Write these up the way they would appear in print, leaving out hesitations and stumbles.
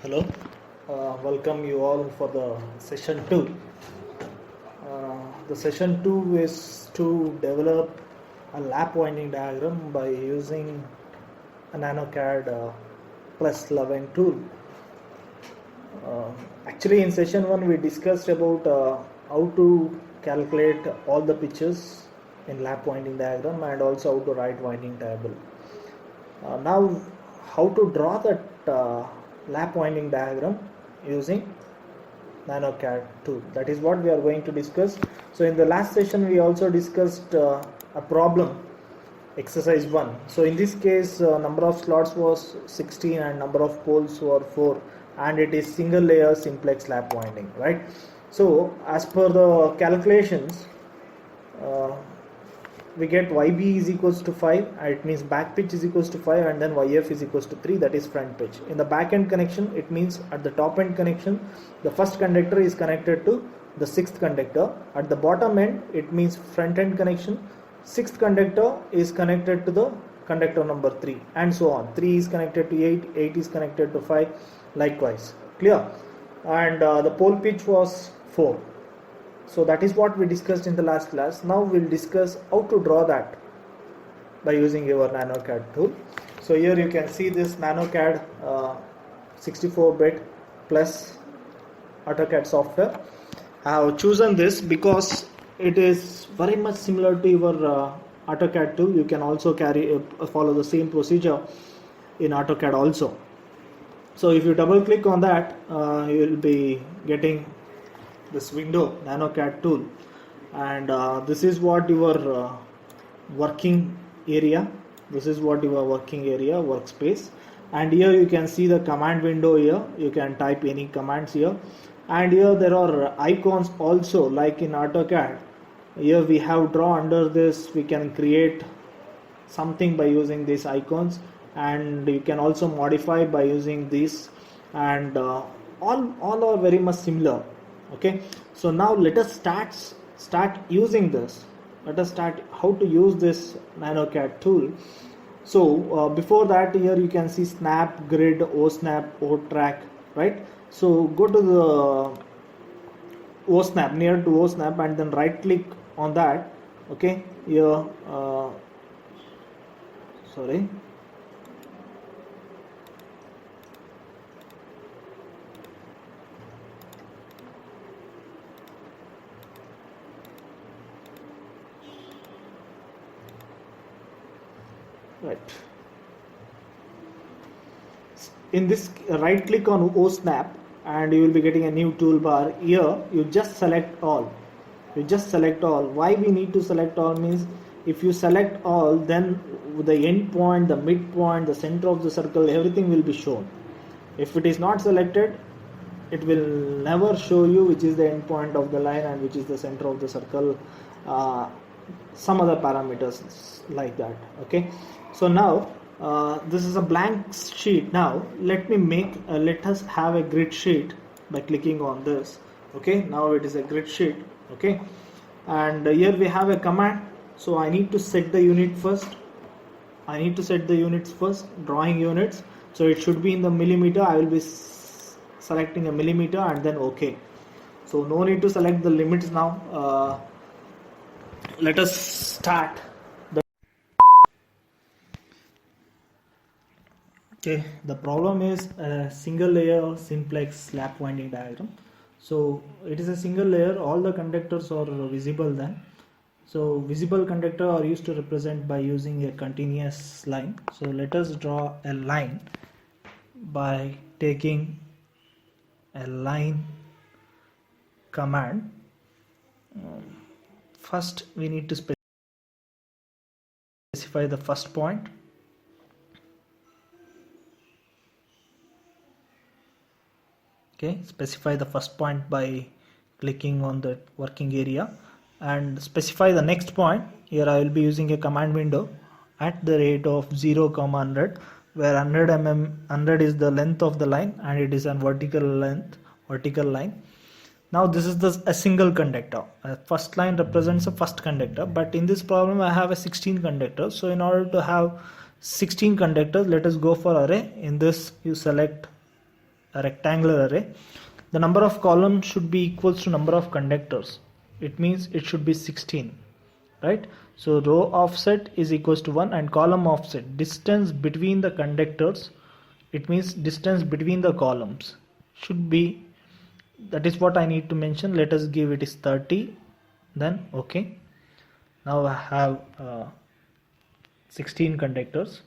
Hello, welcome you all for the session 2. The session 2 is to develop a lap winding diagram by using a NanoCAD plus 11 tool. Actually, in session 1 we discussed about how to calculate all the pitches in lap winding diagram and also how to write winding table. Now, how to draw that lap winding diagram using NanoCAD tool. That is what we are going to discuss. So in the last session we also discussed a problem, exercise 1. So in this case number of slots was 16 and number of poles were 4 and it is single layer simplex lap winding, right? So as per the calculations we get YB is equals to 5, it means back pitch is equals to 5, and then YF is equals to 3, that is front pitch. In the back end connection, it means at the top end connection, the first conductor is connected to the sixth conductor. At the bottom end, it means front end connection, sixth conductor is connected to the conductor number 3, and so on. 3 is connected to 8, 8 is connected to 5, likewise. Clear? And the pole pitch was 4. So that is what we discussed in the last class. Now we'll discuss how to draw that by using your NanoCAD tool. So here you can see this NanoCAD 64-bit plus AutoCAD software. I have chosen this because it is very much similar to your AutoCAD tool. You can also follow the same procedure in AutoCAD also. So if you double click on that, you will be getting this window, NanoCAD tool, and this is what your working area, workspace, and here you can see the command window. Here you can type any commands here, and here there are icons also, like in AutoCAD. Here we have draw. Under this we can create something by using these icons, and you can also modify by using these, and all are very much similar. Okay, so now let us start using this. Let us start how to use this NanoCAD tool. So before that, here you can see snap, grid, OSnap, OTrack, right? So go to the OSnap, near to OSnap, and then right click on that. Okay, here sorry, right. In this, right click on OSnap and you will be getting a new toolbar. Here you just select all. Why we need to select all means, if you select all, then the end point, the midpoint, the center of the circle, everything will be shown. If it is not selected, it will never show you which is the end point of the line and which is the center of the circle, some other parameters like that. Okay, so now this is a blank sheet. Now let us have a grid sheet by clicking on this. Okay, now it is a grid sheet. Okay, and here we have a command. So I need to set the unit first. Drawing units. So it should be in the millimeter. I will be selecting a millimeter and then OK. So no need to select the limits now. Let us start. Okay, the problem is a single layer simplex lap winding diagram. So it is a single layer, all the conductors are visible then. So visible conductor are used to represent by using a continuous line. So let us draw a line by taking a line command. First we need to specify the first point. Okay, specify the first point by clicking on the working area and specify the next point. Here I will be using a command window at the rate of 0, 100, where 100 is the length of the line and it is a vertical line. Now this is a single conductor. First line represents a first conductor, but in this problem I have a 16 conductors. So in order to have 16 conductors, let us go for array. In this you select a rectangular array, the number of columns should be equals to number of conductors. It means it should be 16, right? So row offset is equals to 1 and column offset, distance between the conductors, it means distance between the columns should be, that is what I need to mention. Let us give it is 30, then okay. Now I have 16 conductors.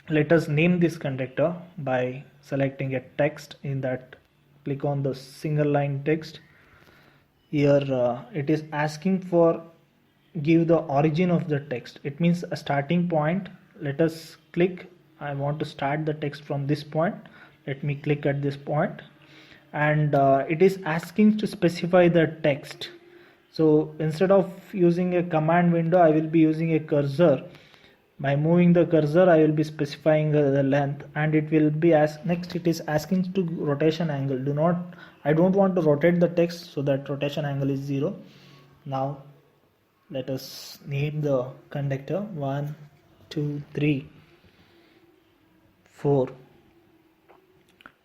Let us name this conductor by selecting a text. In that, click on the single line text. Here it is asking for give the origin of the text. It means a starting point. Let us click, I want to start the text from this point. Let me click at this point, and it is asking to specify the text. So instead of using a command window, I will be using a cursor. By moving the cursor, I will be specifying the length, and it will be as next it is asking to rotation angle. I don't want to rotate the text, so that rotation angle is 0. Now let us name the conductor 1, 2, 3, 4.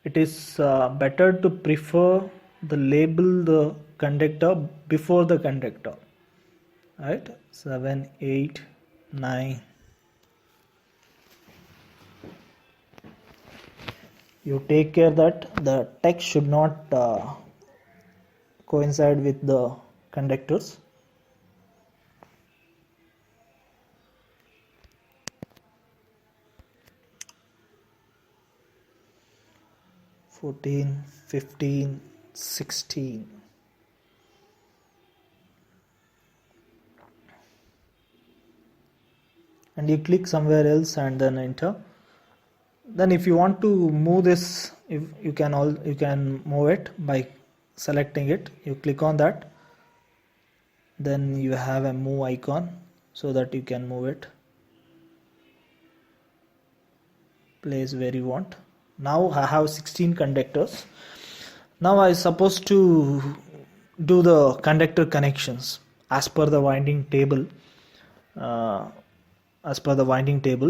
It is better to prefer the label the conductor before the conductor, right? 7, 8, 9. You take care that the text should not coincide with the conductors. (14, 15, 16). And you click somewhere else and then enter. Then if you want to move this, if you can move it by selecting it. You click on that, then you have a move icon so that you can move it place where you want. Now I have 16 conductors. Now I supposed to do the conductor connections as per the winding table.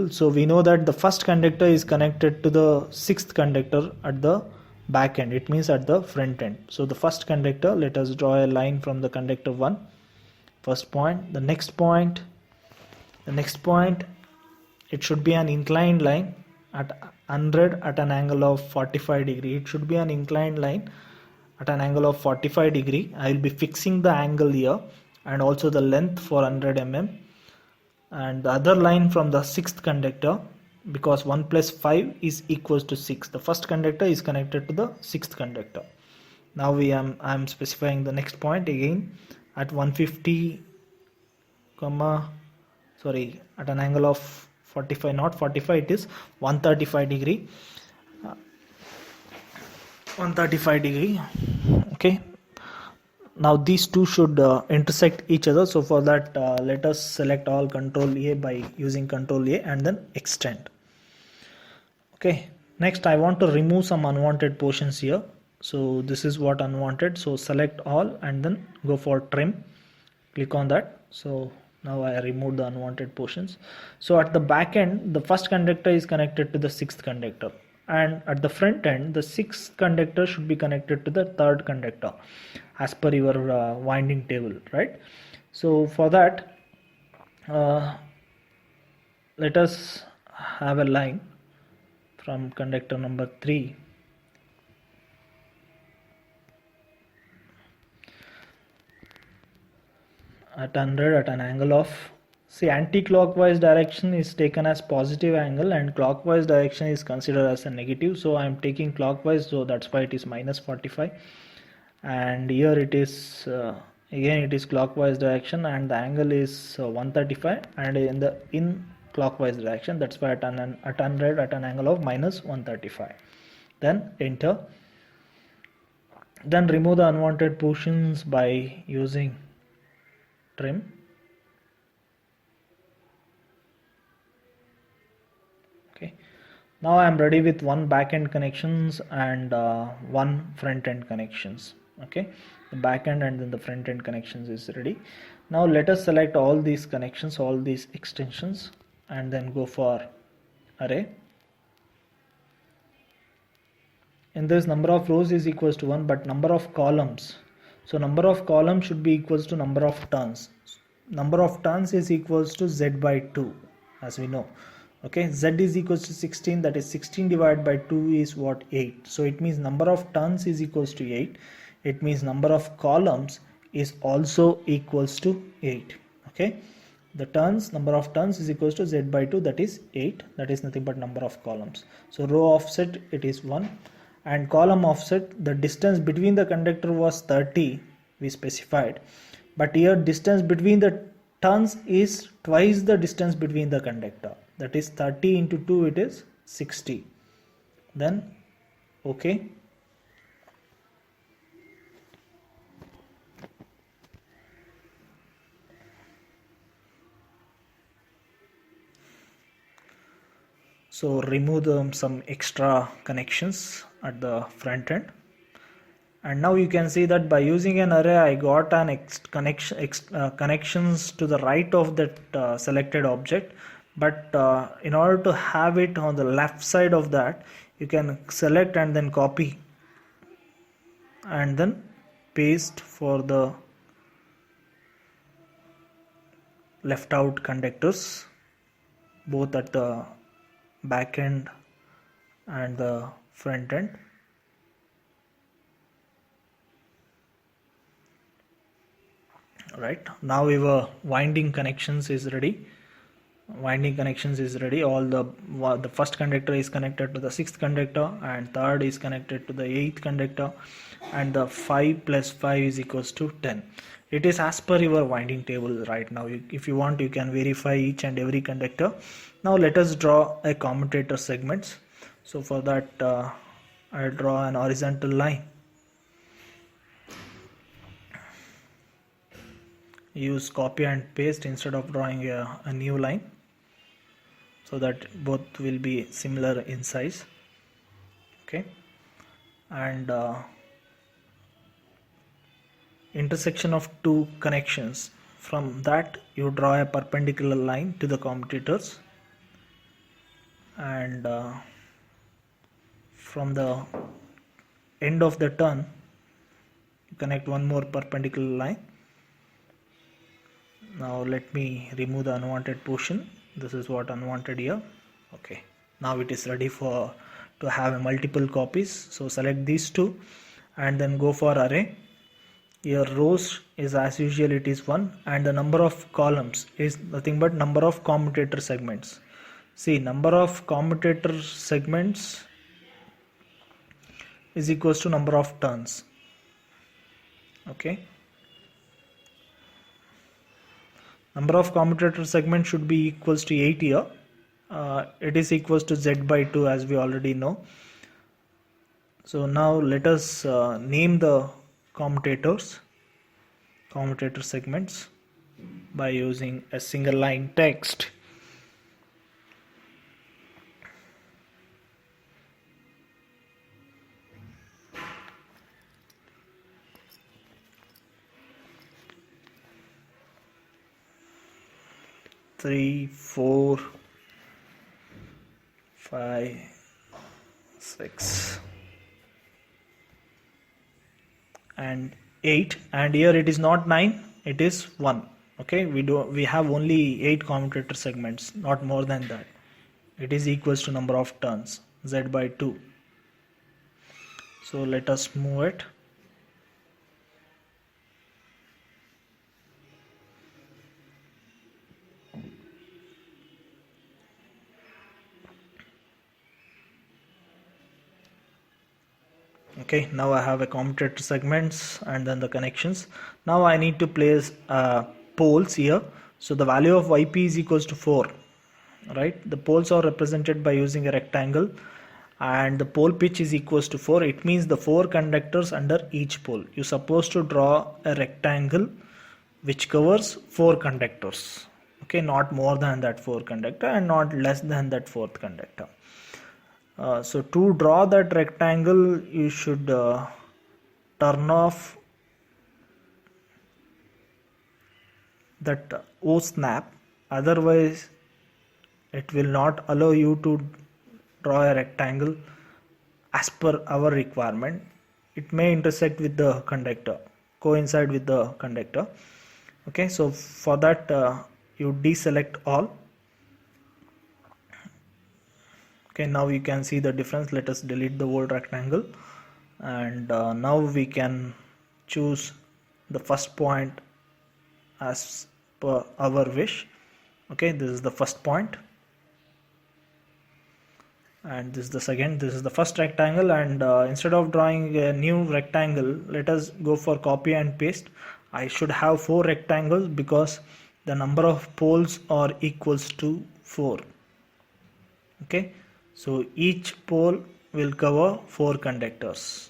So we know that the first conductor is connected to the sixth conductor at the back end. It means at the front end. So the first conductor, let us draw a line from the conductor 1, first point. The next point, it should be an inclined line at 100 at an angle of 45 degree. It should be an inclined line at an angle of 45 degree. I will be fixing the angle here and also the length for 100 mm. And the other line from the sixth conductor, because 1 plus 5 is equals to 6. The first conductor is connected to the sixth conductor. Now I am specifying the next point again at 150, at an angle of 45, not 45, it is 135 degree. 135 degree. Okay. Now these two should intersect each other. So for that, let us select all, Control A by using Control A and then extend. Okay. Next, I want to remove some unwanted portions here. So this is what unwanted. So select all and then go for trim. Click on that. So now I remove the unwanted portions. So at the back end, the first conductor is connected to the sixth conductor. And at the front end, the sixth conductor should be connected to the third conductor as per your winding table, right? So for that, let us have a line from conductor number 3 at 100 at an angle of, see, anti-clockwise direction is taken as positive angle and clockwise direction is considered as a negative. So I am taking clockwise, so that's why it is minus 45. And here it is again it is clockwise direction and the angle is 135, and in clockwise direction, that's why at 100 at an angle of minus 135. Then enter. Then remove the unwanted portions by using trim. Okay. Now I am ready with one back end connections and one front end connections. Okay, the back end and then the front end connections is ready. Now let us select all these connections, all these extensions, and then go for array. in this number of rows is equals to 1, but number of columns, so number of columns should be equals to number of turns. Number of turns is equals to z by 2, as we know. Okay, z is equals to 16, that is 16 divided by 2 is what, 8. So it means number of turns is equals to 8. It means number of columns is also equals to 8. Okay, the turns, number of turns is equals to z by 2, that is 8. That is nothing but number of columns. So row offset, it is 1, and column offset, the distance between the conductor was 30, we specified, but here distance between the turns is twice the distance between the conductor, that is 30 into 2, it is 60. Then okay, so remove some extra connections at the front end, and now you can see that by using an array I got an connections to the right of that selected object, but in order to have it on the left side of that, you can select and then copy and then paste for the left out conductors, both at the back end and the front end. Right, now our winding connections is ready. Winding connections is ready. All the first conductor is connected to the sixth conductor, and third is connected to the eighth conductor, and the 5 plus 5 is equals to 10. It is as per your winding table right now. If you want, you can verify each and every conductor. Now let us draw a commutator segments. So for that I draw an horizontal line. Use copy and paste instead of drawing a new line, so that both will be similar in size. Okay, and intersection of two connections, from that you draw a perpendicular line to the commutators, and from the end of the turn connect one more perpendicular line. Now let me remove the unwanted portion. This is what unwanted here. Okay, now it is ready to have a multiple copies. So select these two and then go for array. Your rows is as usual, it is 1, and the number of columns is nothing but number of commutator segments. See, number of commutator segments is equals to number of turns. Okay, number of commutator segments should be equals to 8 here. It is equals to z by 2, as we already know. So now let us name the commutator segments by using a single line text. Three, 4, 5, 6 and 8, and here it is not 9, it is 1. Okay, we have only 8 commutator segments, not more than that. It is equals to number of turns, z by 2. So let us move it. Okay, now I have a commutator segments and then the connections. Now I need to place poles here. So the value of yp is equals to 4, right? The poles are represented by using a rectangle, and the pole pitch is equals to 4. It means the 4 conductors under each pole. You're supposed to draw a rectangle which covers 4 conductors. Okay, not more than that 4 conductor and not less than that 4th conductor. So to draw that rectangle, you should turn off that O snap, otherwise it will not allow you to draw a rectangle as per our requirement. It may intersect with the conductor, coincide with the conductor. Okay, so for that you deselect all. Okay, now you can see the difference. Let us delete the old rectangle, and now we can choose the first point as per our wish. Okay, this is the first point, and this is the second. This is the first rectangle, and instead of drawing a new rectangle, let us go for copy and paste. I should have 4 rectangles because the number of poles are equals to 4. Okay, so each pole will cover 4 conductors.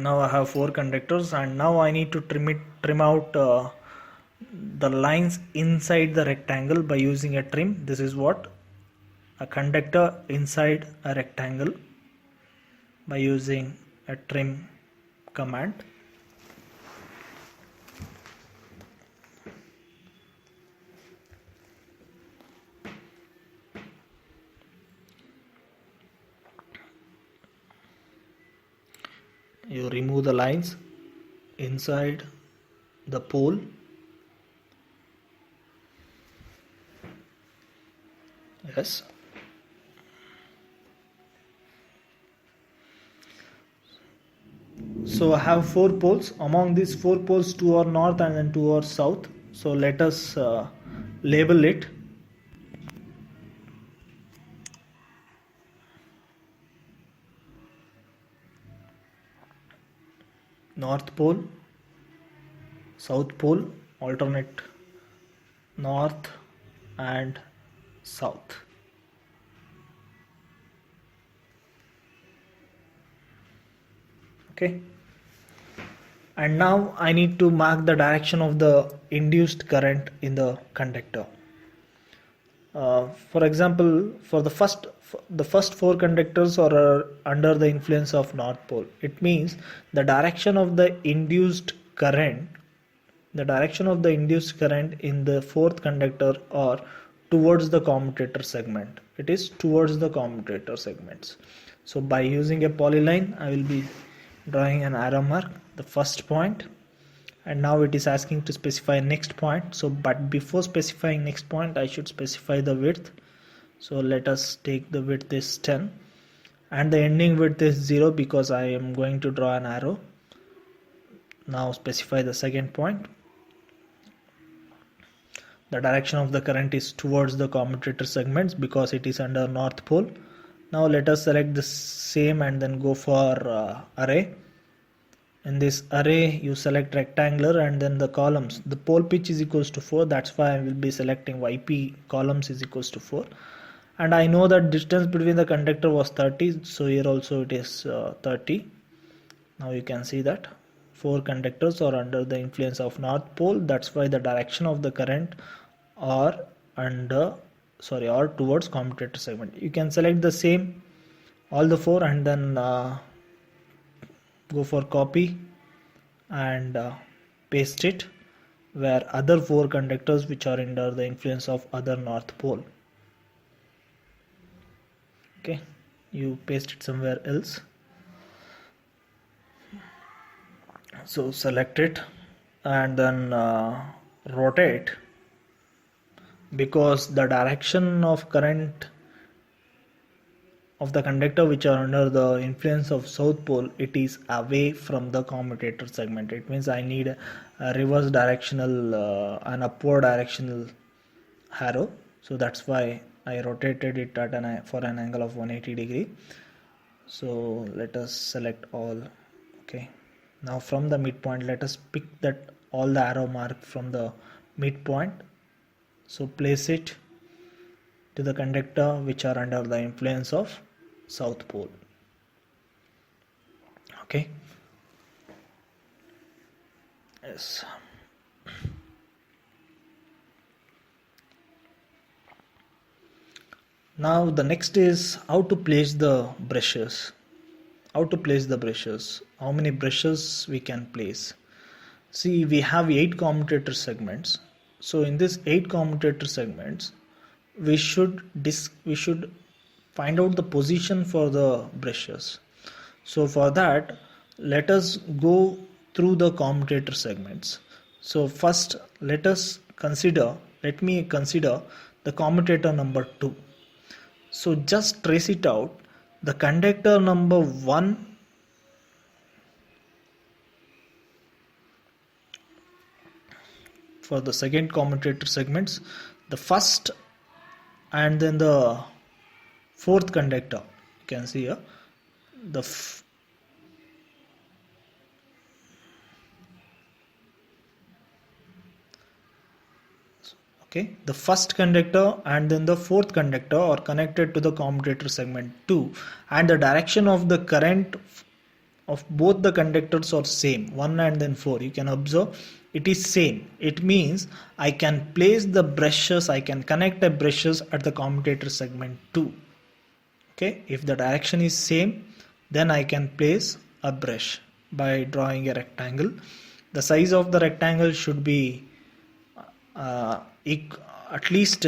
Now I have 4 conductors, and now I need to trim out the lines inside the rectangle by using a trim. This is what a conductor inside a rectangle by using a trim command. You remove the lines inside the pole. Yes. So I have 4 poles. Among these 4 poles, 2 are north and then 2 are south. So let us label it. North pole, south pole, alternate north and south. Okay, and now I need to mark the direction of the induced current in the conductor. For example, for the first 4 conductors are under the influence of north pole. It means the direction of the induced current in the 4th conductor are towards the commutator segment. It is towards the commutator segments. So by using a polyline, I will be drawing an arrow mark, the first point, and now it is asking to specify next point. So but before specifying next point, I should specify the width. So let us take the width is 10 and the ending width is 0 because I am going to draw an arrow. Now specify the second point. The direction of the current is towards the commutator segments because it is under north pole. Now let us select the same and then go for array. In this array you select rectangular and then the columns. The pole pitch is equals to 4. That's why I will be selecting YP columns is equals to 4. And I know that distance between the conductor was 30. So here also it is 30. Now you can see that 4 conductors are under the influence of north pole. That's why the direction of the current are towards commutator segment. You can select the same all the 4 and then go for copy and paste it where other 4 conductors which are under the influence of other north pole. Okay, you paste it somewhere else. So select it and then rotate, because the direction of current of the conductor which are under the influence of south pole, it is away from the commutator segment. It means I need a reverse directional an upward directional arrow. So that's why I rotated it at for an angle of 180 degree. So let us select all. Okay, now from the midpoint let us pick that all the arrow mark from the midpoint. So place it to the conductor which are under the influence of south pole. Okay, yes. Now the next is how to place the brushes. How many brushes we can place. See, we have 8 commutator segments. So in this 8 commutator segments, we should find out the position for the brushes. So for that, let us go through the commutator segments. So first let me consider the commutator number 2. So just trace it out. The conductor number 1 for the second commutator segments, the first and then the fourth conductor, you can see here the the first conductor and then the fourth conductor are connected to the commutator segment 2, and the direction of the current of both the conductors are same, 1 and then 4. You can observe it is same. It means I can place the brushes, I can connect the brushes at the commutator segment 2. Okay, if the direction is same, then I can place a brush by drawing a rectangle. The size of the rectangle should be at least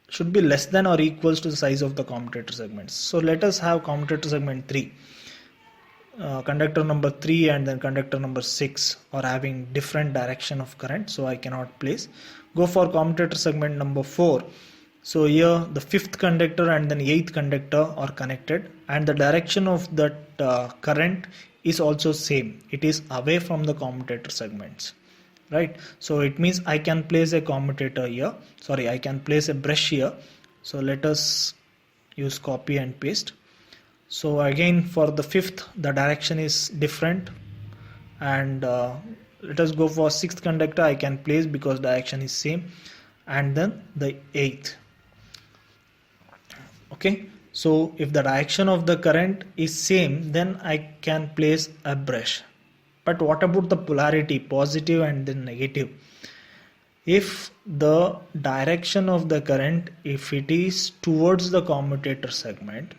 should be less than or equals to the size of the commutator segments. So let us have commutator segment 3. Conductor number 3 and then conductor number 6 are having different direction of current, so I cannot place. Go for commutator segment number 4. So here the 5th conductor and then 8th conductor are connected, and the direction of that current is also same. It is away from the commutator segments, right? So it means I can place a commutator here, I can place a brush here. So let us use copy and paste. So again for the 5th the direction is different, and let us go for 6th conductor. I can place because direction is same, and then the 8th. Okay, so if the direction of the current is same, then I can place a brush. But what about the polarity, positive and then negative? If the direction of the current, if it is towards the commutator segment,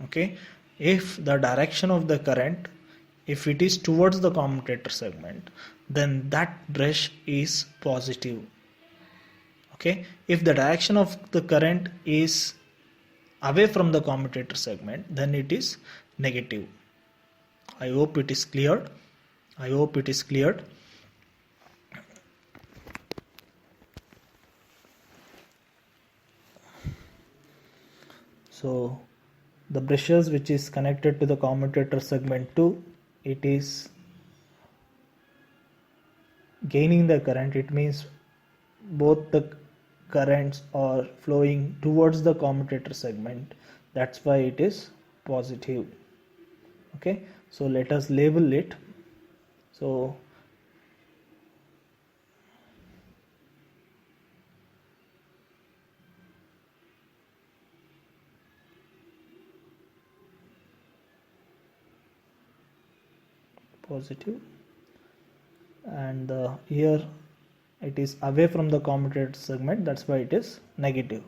okay, if the direction of the current, if it is towards the commutator segment, then that brush is positive. Okay, if the direction of the current is away from the commutator segment, then it is negative. I hope it is cleared. So the brushes which is connected to the commutator segment 2, it is gaining the current. It means both the currents are flowing towards the commutator segment, that's why it is positive. Okay, so let us label it. So positive, and here it is away from the commutator segment, that's why it is negative.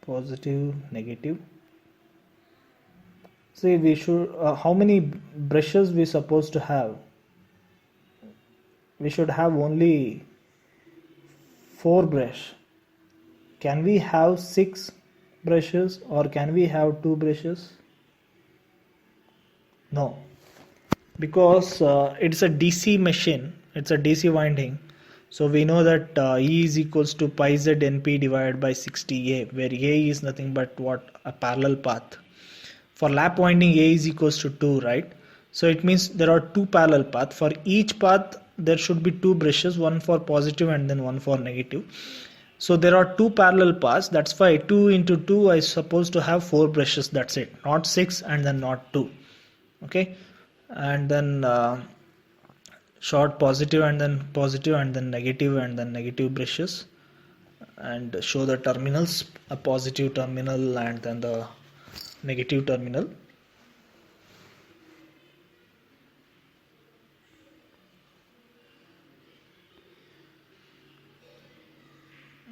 Positive, negative. See, we should how many brushes we supposed to have? We should have only 4 brush. Can we have 6 brushes, or can we have 2 brushes? No, because it's a DC machine, it's a DC winding. So we know that E is equals to pi z NP divided by 60A, where A is nothing but what? A parallel path. For lap winding, A is equals to 2, right? So it means there are 2 parallel paths. For each path there should be 2 brushes, one for positive and then one for negative. So there are 2 parallel paths, that's why 2 into 2 I supposed to have 4 brushes, that's it, not 6 and then not 2. Okay, and then short positive and then negative brushes, and show the terminals, a positive terminal and then the negative terminal.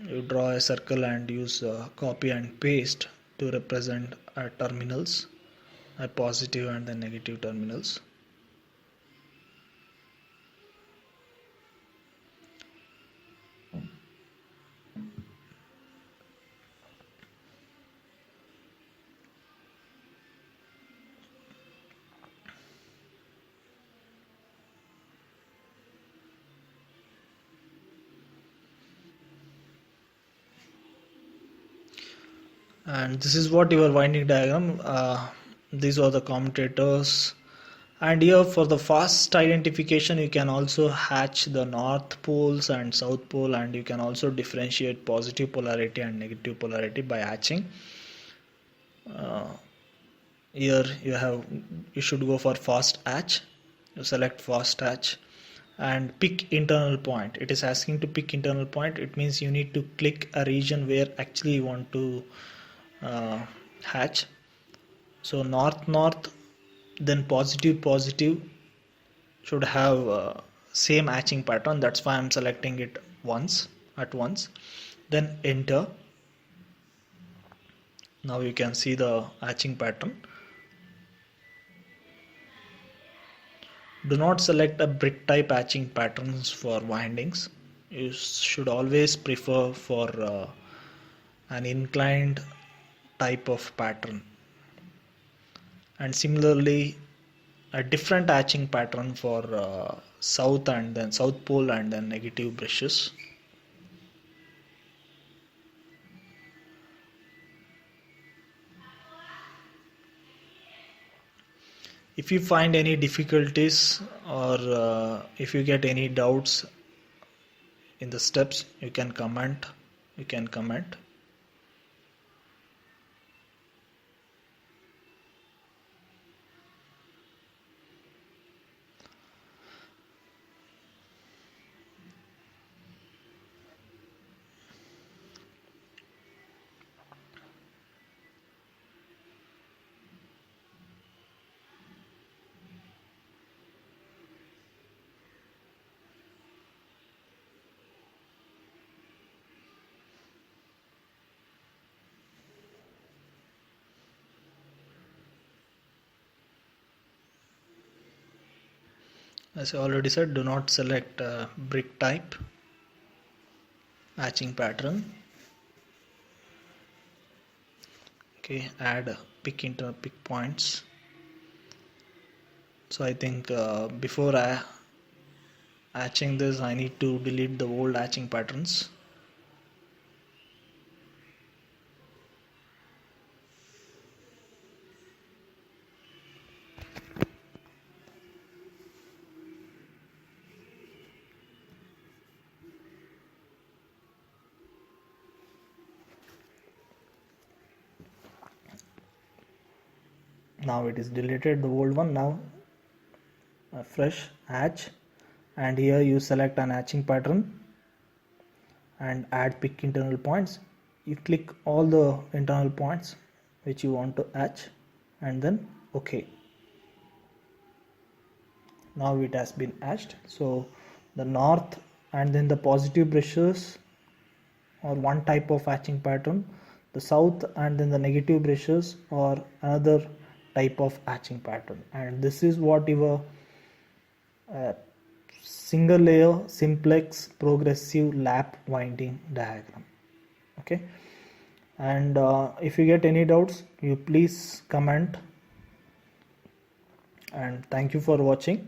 You draw a circle and use copy and paste to represent terminals, a positive and the negative terminals. And this is what your winding diagram. These are the commutators, and here for the fast identification you can also hatch the north poles and south pole, and you can also differentiate positive polarity and negative polarity by hatching. Here you should go for fast hatch. You select fast hatch and pick internal point. It is asking to pick internal point. It means you need to click a region where actually you want to hatch. So north, then positive should have same hatching pattern. That's why I'm selecting it at once. Then enter. Now you can see the hatching pattern. Do not select a brick type hatching patterns for windings. You should always prefer for an inclined type of pattern, and similarly a different hatching pattern for south and then south pole and then negative brushes. If you find any difficulties or if you get any doubts in the steps, you can comment. As I already said, do not select brick type hatching pattern. Okay, add pick points. So I think before hatching this, I need to delete the old hatching patterns. Now it is deleted, the old one. Now a fresh hatch, and here you select an hatching pattern and add pick internal points. You click all the internal points which you want to hatch and then OK. Now it has been hatched. So the north and then the positive brushes or one type of hatching pattern, the south and then the negative brushes or another type of hatching pattern, and this is what your single layer simplex progressive lap winding diagram. Okay, and if you get any doubts, you please comment, and thank you for watching.